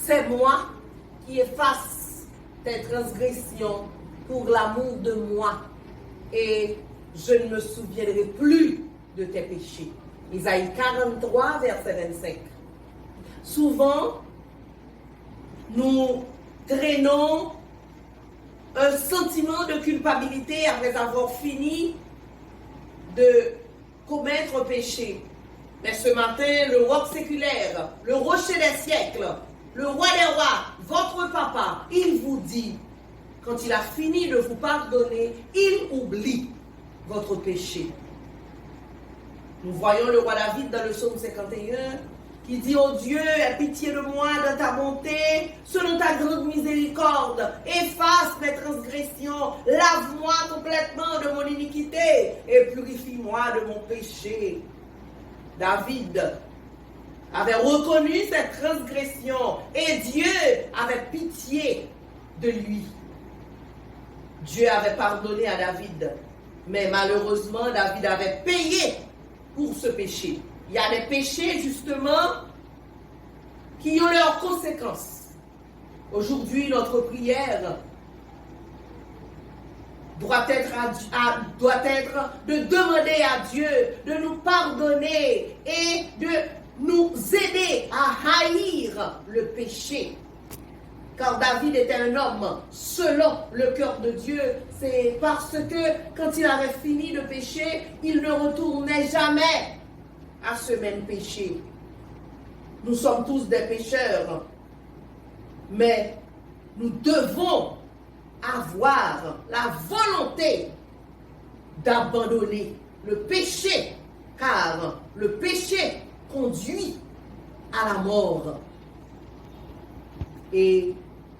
C'est moi qui efface tes transgressions pour l'amour de moi, et je ne me souviendrai plus de tes péchés. Isaïe 43, verset 25. Souvent, nous traînons un sentiment de culpabilité après avoir fini de commettre un péché. Mais ce matin, le roc séculaire, le rocher des siècles, le roi des rois, votre papa, il vous dit, quand il a fini de vous pardonner, il oublie votre péché. Nous voyons le roi David dans le psaume 51 qui dit: oh Dieu, aie pitié de moi dans ta bonté, selon ta grande miséricorde, efface mes transgressions, lave-moi complètement de mon iniquité et purifie-moi de mon péché. David avait reconnu cette transgression et Dieu avait pitié de lui. Dieu avait pardonné à David, mais malheureusement, David avait payé pour ce péché. Il y a des péchés, justement, qui ont leurs conséquences. Aujourd'hui, notre prière doit être de demander à Dieu de nous pardonner et de nous aider à haïr le péché. Car David était un homme selon le cœur de Dieu. C'est parce que quand il avait fini de pécher, il ne retournait jamais à ce même péché. Nous sommes tous des pécheurs, mais nous devons avoir la volonté d'abandonner le péché, car le péché conduit à la mort. Et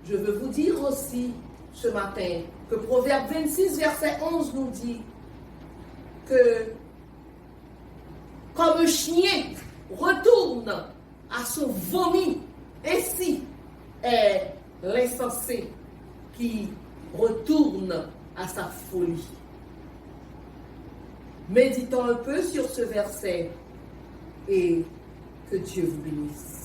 je veux vous dire aussi ce matin que Proverbe 26, verset 11 nous dit que comme un chien retourne à son vomi, ainsi est l'insensé qui retourne à sa folie. Méditons un peu sur ce verset et que Dieu vous bénisse.